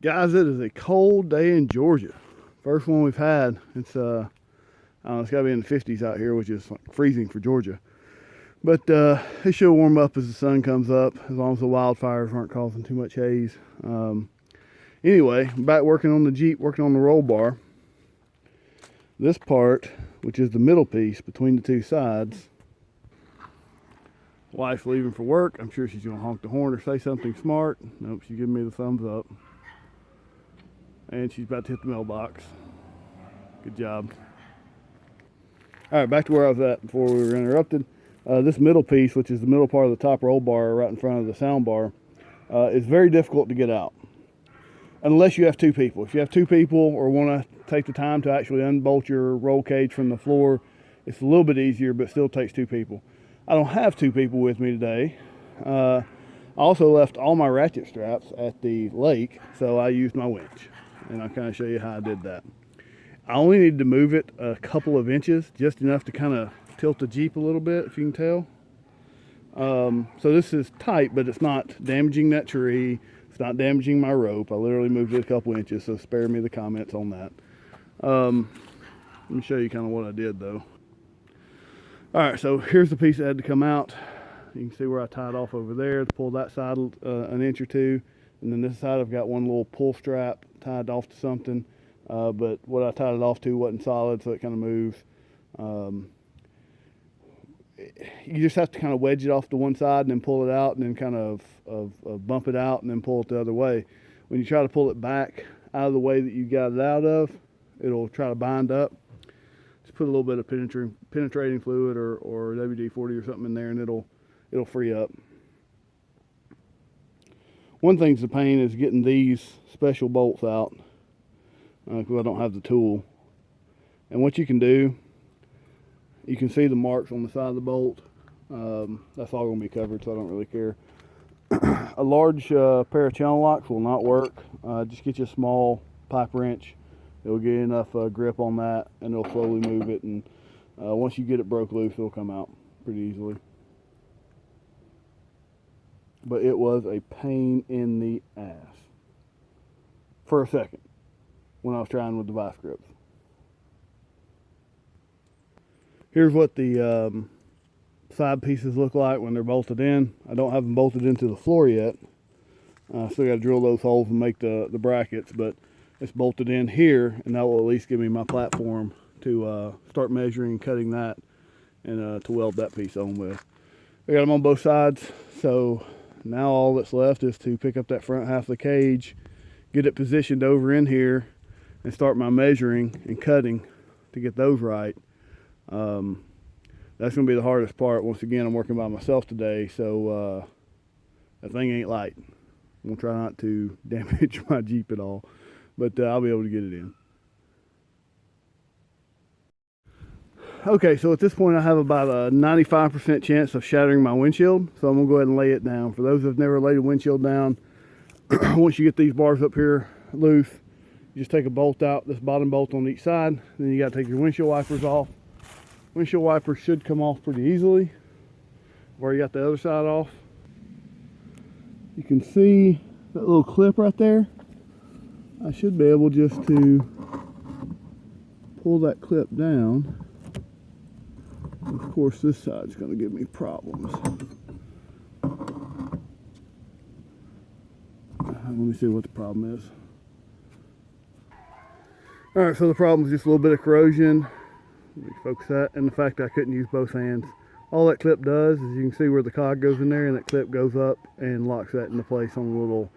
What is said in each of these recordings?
Guys, it is a cold day in Georgia. First one we've had. It's I don't know, it's gotta be in the 50s out here, which is like freezing for Georgia. But it should warm up as the sun comes up, as long as the wildfires aren't causing too much haze. Anyway, I'm back working on the Jeep, working on the roll bar. This part, which is the middle piece between the two sides. Wife's leaving for work. I'm sure she's gonna honk the horn or say something smart. Nope, she's giving me the thumbs up. And she's about to hit the mailbox. Good job. All right, back to where I was at before we were interrupted. This middle piece, which is the middle part of the top roll bar right in front of the sound bar, is very difficult to get out. Unless you have two people. If you have two people or want to take the time to actually unbolt your roll cage from the floor, it's a little bit easier, but still takes two people. I don't have two people with me today. I also left all my ratchet straps at the lake, so I used my winch. And I'll kind of show you how I did that. I only need to move it a couple of inches, just enough to kind of tilt the Jeep a little bit, if you can tell. So this is tight, but it's not damaging that tree. It's not damaging my rope. I literally moved it a couple inches, so spare me the comments on that. Let me show you kind of what I did, though. All right, so here's the piece that had to come out. You can see where I tied off over there to pull that side an inch or two. And then this side I've got one little pull strap tied off to something. But what I tied it off to wasn't solid, so it kind of moves. You just have to kind of wedge it off to one side and then pull it out and then kind of bump it out and then pull it the other way. When you try to pull it back out of the way that you got it out of, it'll try to bind up. Just put a little bit of penetrating fluid or WD-40 or something in there and it'll free up. One thing's the pain is getting these special bolts out because I don't have the tool. And what you can do, you can see the marks on the side of the bolt. That's all going to be covered, so I don't really care. A large pair of channel locks will not work. Just get you a small pipe wrench. It'll get enough grip on that, and it'll slowly move it. And once you get it broke loose, it'll come out pretty easily. But it was a pain in the ass for a second when I was trying with the vice grips. Here's what the side pieces look like when they're bolted in. I don't have them bolted into the floor yet. Still got to drill those holes and make the brackets, but it's bolted in here, and that will at least give me my platform to start measuring and cutting that and to weld that piece on with. I got them on both sides, so now all that's left is to pick up that front half of the cage, get it positioned over in here, and start my measuring and cutting to get those right. That's going to be the hardest part. Once again, I'm working by myself today, so that thing ain't light. I'm going to try not to damage my Jeep at all, but I'll be able to get it in. Okay, so at this point I have about a 95% chance of shattering my windshield, so I'm going to go ahead and lay it down. For those who have never laid a windshield down, once you get these bars up here loose, you just take a bolt out, this bottom bolt on each side, then you got to take your windshield wipers off. Windshield wipers should come off pretty easily. Where you got the other side off, you can see that little clip right there. I should be able just to pull that clip down. Of course, this side's going to give me problems. Let me see what the problem is. All right, so the problem is just a little bit of corrosion. Let me focus that, and the fact that I couldn't use both hands. All that clip does is you can see where the cog goes in there, and that clip goes up and locks that into place on the little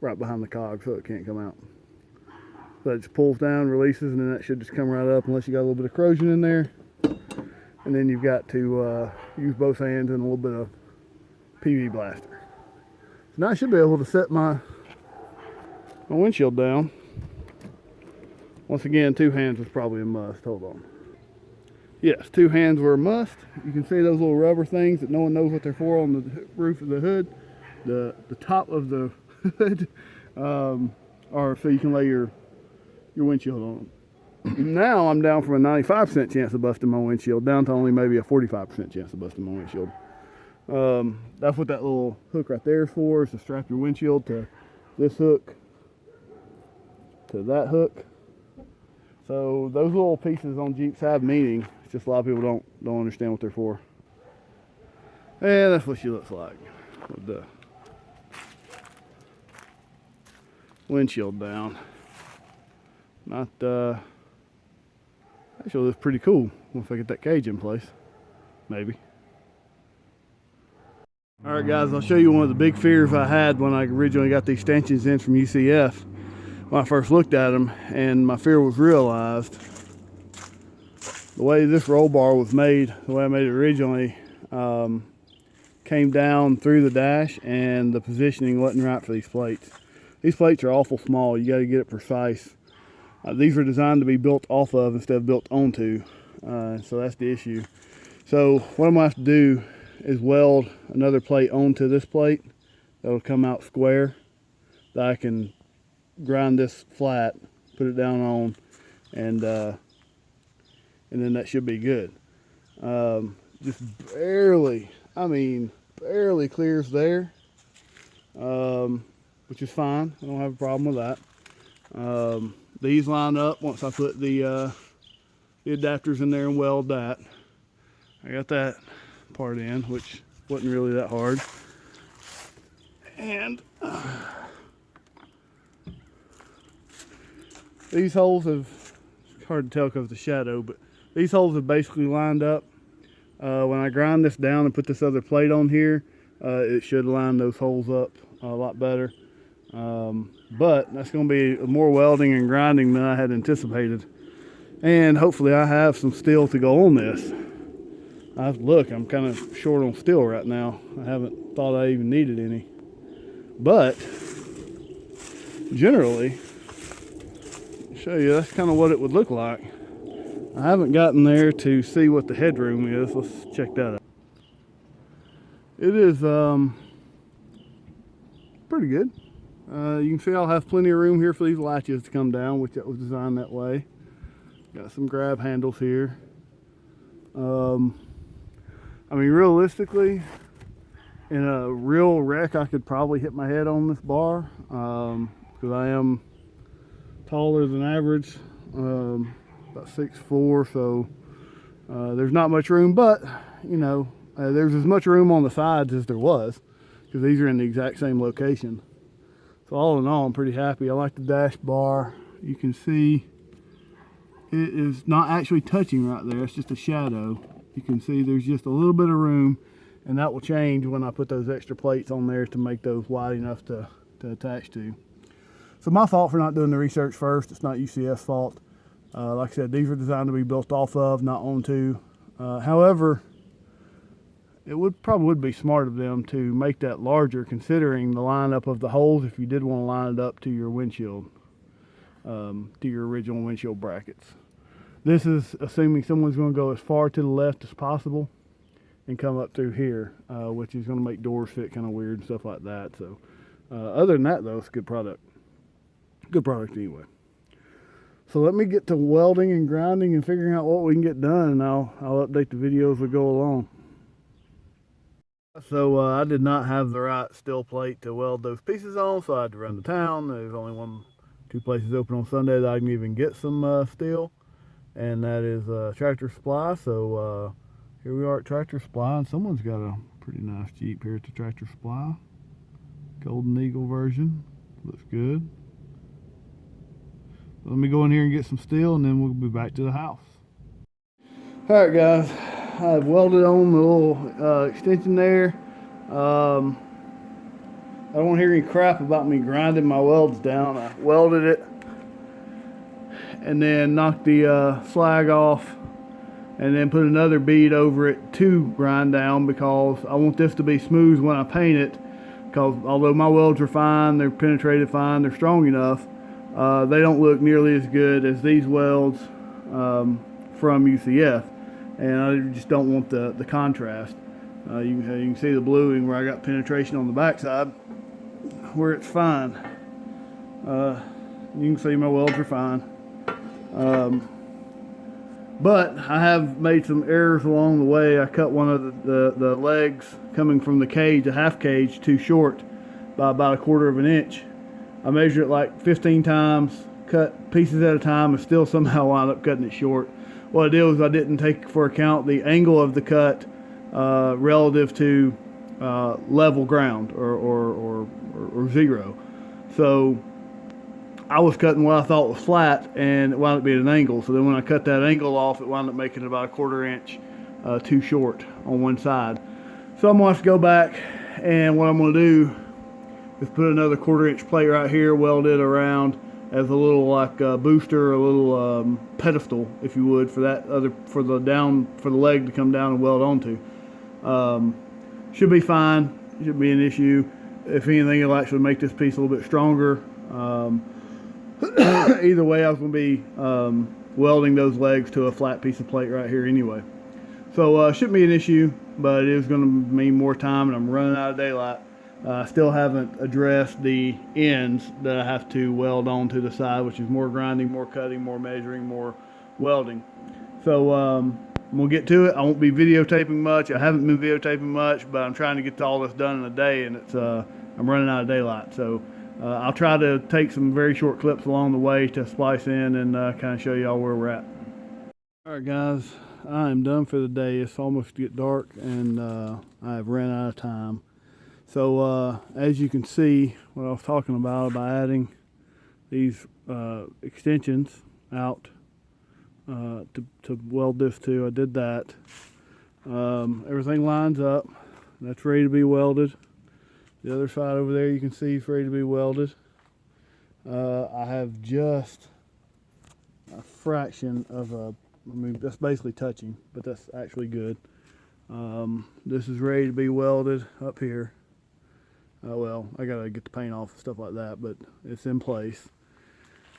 right behind the cog, so it can't come out. So it just pulls down, releases, and then that should just come right up unless you got a little bit of corrosion in there. And then you've got to use both hands and a little bit of PV blaster. So now I should be able to set my windshield down. Once again, two hands was probably a must. Hold on. Yes, two hands were a must. You can see those little rubber things that no one knows what they're for on the roof of the hood. The top of the hood are so you can lay your windshield on them. Now I'm down from a 95% chance of busting my windshield down to only maybe a 45% chance of busting my windshield. That's what that little hook right there is for, is to strap your windshield to this hook to that hook. So those little pieces on Jeeps have meaning. It's just a lot of people don't understand what they're for. And that's what she looks like with the windshield down. Not actually looks pretty cool once I get that cage in place. Maybe. Alright guys, I'll show you one of the big fears I had when I originally got these stanchions in from UCF when I first looked at them, and my fear was realized. The way this roll bar was made, the way I made it originally, came down through the dash, and the positioning wasn't right for these plates. These plates are awful small. You got to get it precise. These were designed to be built off of instead of built onto, so that's the issue. So what I'm going to have to do is weld another plate onto this plate that'll come out square, that I can grind this flat, put it down on, and then that should be good. Just barely, I mean barely clears there, which is fine. I don't have a problem with that. These line up once I put the adapters in there and weld that. I got that part in, which wasn't really that hard. And these holes have, it's hard to tell because of the shadow, but these holes have basically lined up. When I grind this down and put this other plate on here, it should line those holes up a lot better. But that's going to be more welding and grinding than I had anticipated. And hopefully I have some steel to go on this. Look, I'm kind of short on steel right now. I haven't thought I even needed any. But generally, I'll show you, that's kind of what it would look like. I haven't gotten there to see what the headroom is. Let's check that out. It is pretty good. You can see I'll have plenty of room here for these latches to come down, which that was designed that way. Got some grab handles here. I mean, realistically, in a real wreck, I could probably hit my head on this bar, because I am taller than average, about 6'4", so there's not much room, but you know, there's as much room on the sides as there was, because these are in the exact same location. So all in all, I'm pretty happy. I like the dash bar. You can see it is not actually touching right there. It's just a shadow. You can see there's just a little bit of room, and that will change when I put those extra plates on there to make those wide enough to attach to. So my fault for not doing the research first. It's not UCF's fault. Like I said, these were designed to be built off of, not onto. However, it probably would be smart of them to make that larger, considering the lineup of the holes if you did want to line it up to your windshield, to your original windshield brackets. This is assuming someone's going to go as far to the left as possible and come up through here, which is going to make doors fit kind of weird and stuff like that. So other than that, though, it's a good product. Good product anyway. So let me get to welding and grinding and figuring out what we can get done, and I'll update the video as we go along. So I did not have the right steel plate to weld those pieces on, so I had to run to town. There's only two places open on Sunday that I can even get some steel, and that is Tractor Supply. So here we are at Tractor Supply, and someone's got a pretty nice Jeep here at the Tractor Supply. Golden Eagle version. Looks good. Let me go in here and get some steel, and then we'll be back to the house. Alright guys, I've welded on the little extension there. I don't want to hear any crap about me grinding my welds down. I welded it and then knocked the slag off, and then put another bead over it to grind down, because I want this to be smooth when I paint it, because although my welds are fine, they're penetrated fine, they're strong enough, they don't look nearly as good as these welds from UCF, and I just don't want the contrast. You can see the bluing where I got penetration on the backside where it's fine. You can see my welds are fine. But I have made some errors along the way. I cut one of the legs coming from the cage, a half cage, too short by about 1/4 of an inch. I measured it like 15 times, cut pieces at a time, and still somehow wound up cutting it short. What I did was I didn't take for account the angle of the cut relative to level ground or zero. So I was cutting what I thought was flat, and it wound up being an angle. So then when I cut that angle off, it wound up making it about a 1/4 inch too short on one side. So I'm going to have to go back, and what I'm going to do is put another 1/4 inch plate right here, weld it around as a little like booster, a little pedestal, if you would, for that other for the leg to come down and weld onto. Should be fine. Shouldn't be an issue. If anything, it'll actually make this piece a little bit stronger. Either way, I was going to be welding those legs to a flat piece of plate right here anyway. So shouldn't be an issue, but it is going to mean more time, and I'm running out of daylight. I still haven't addressed the ends that I have to weld onto the side, which is more grinding, more cutting, more measuring, more welding. So I'm going to get to it. I won't be videotaping much. I haven't been videotaping much, but I'm trying to get all this done in a day, and I'm running out of daylight. So I'll try to take some very short clips along the way to splice in and kind of show y'all where we're at. All right, guys, I am done for the day. It's almost to get dark, and I have ran out of time. So as you can see, what I was talking about by adding these extensions out to weld this to, I did that. Everything lines up. That's ready to be welded. The other side over there, you can see it's ready to be welded. I have just a fraction of that's basically touching, but that's actually good. This is ready to be welded up here. Well, I gotta get the paint off and stuff like that, but it's in place.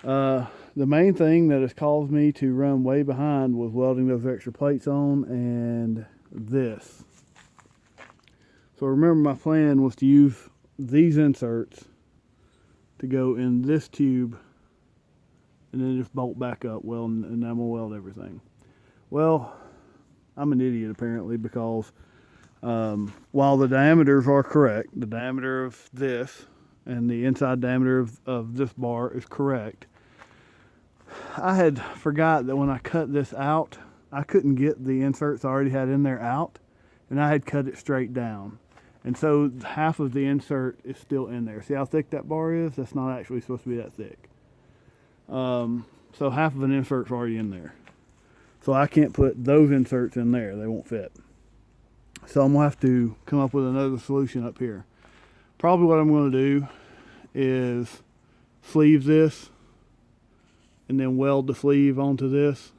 The main thing that has caused me to run way behind was welding those extra plates on and this. So remember, my plan was to use these inserts to go in this tube and then just bolt back up, and I'm gonna weld everything. Well, I'm an idiot apparently, because while the diameters are correct, the diameter of this and the inside diameter of this bar is correct, I had forgot that when I cut this out, I couldn't get the inserts I already had in there out, and I had cut it straight down. And so half of the insert is still in there. See how thick that bar is? That's not actually supposed to be that thick. So half of an insert's already in there. So I can't put those inserts in there. They won't fit. So I'm going to have to come up with another solution up here. Probably what I'm going to do is sleeve this and then weld the sleeve onto this.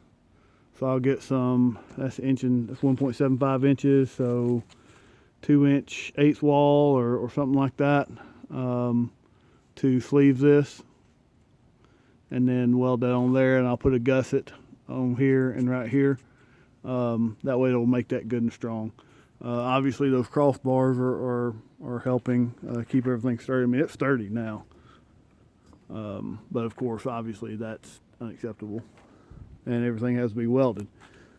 So I'll get some, that's 1.75 inches, so 2-inch 1/8 wall or something like that, to sleeve this, and then weld that on there, and I'll put a gusset on here and right here. That way it'll make that good and strong. Obviously those crossbars are helping keep everything sturdy. I mean, it's sturdy now, but of course obviously that's unacceptable, and everything has to be welded.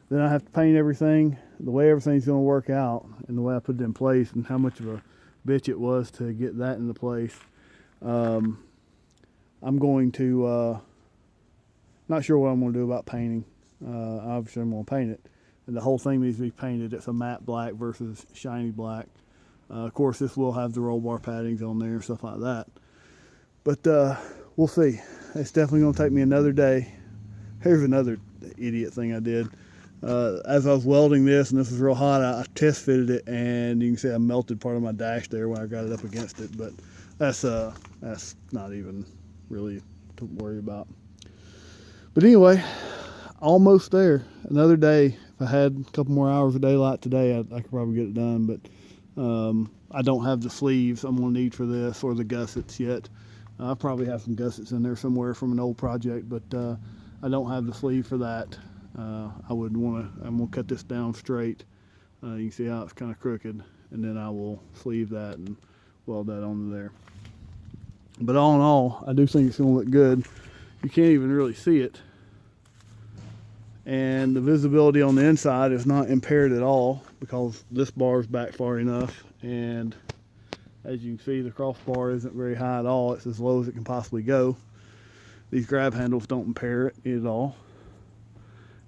Then I have to paint everything, the way everything's going to work out, and the way I put it in place, and how much of a bitch it was to get that into place. I'm going to, not sure what I'm going to do about painting. Obviously I'm going to paint it, and the whole thing needs to be painted. It's a matte black versus shiny black. Of course this will have the roll bar paddings on there and stuff like that, but we'll see. It's definitely going to take me another day. Here's another idiot thing I did. As I was welding this, and this was real hot, I test fitted it, and you can see I melted part of my dash there when I got it up against it, but that's not even really to worry about. But anyway, almost there. Another day. If I had a couple more hours of daylight today, I could probably get it done, but I don't have the sleeves I'm going to need for this, or the gussets yet. I probably have some gussets in there somewhere from an old project, but I don't have the sleeve for that. I'm going to cut this down straight. You can see how it's kind of crooked, and then I will sleeve that and weld that onto there. But all in all, I do think it's going to look good. You can't even really see it, and the visibility on the inside is not impaired at all, because this bar is back far enough, and As you can see, the crossbar isn't very high at all. It's as low as it can possibly go. These grab handles don't impair it at all.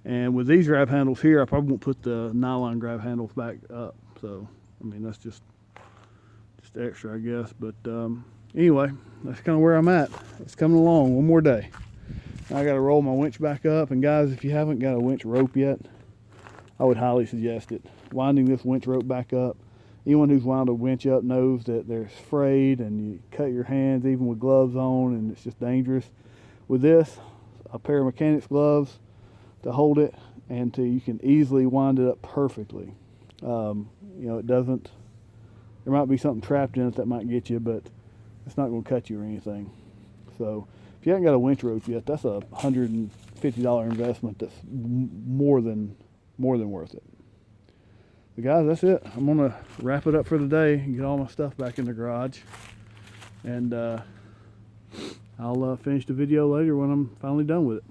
And with these grab handles here, I probably won't put the nylon grab handles back up. So, I mean, that's just extra, I guess. But anyway, that's kind of where I'm at. It's coming along. One more day. I got to roll my winch back up. And guys, if you haven't got a winch rope yet, I would highly suggest it. Winding this winch rope back up. Anyone who's wound a winch up knows that there's frayed and you cut your hands even with gloves on, and it's just dangerous. With this, a pair of mechanics gloves to hold it, and you can easily wind it up perfectly. You know, it doesn't, there might be something trapped in it that might get you, but it's not going to cut you or anything. So if you haven't got a winch rope yet, that's a $150 investment that's more than worth it. But guys, that's it. I'm going to wrap it up for the day and get all my stuff back in the garage. And I'll finish the video later when I'm finally done with it.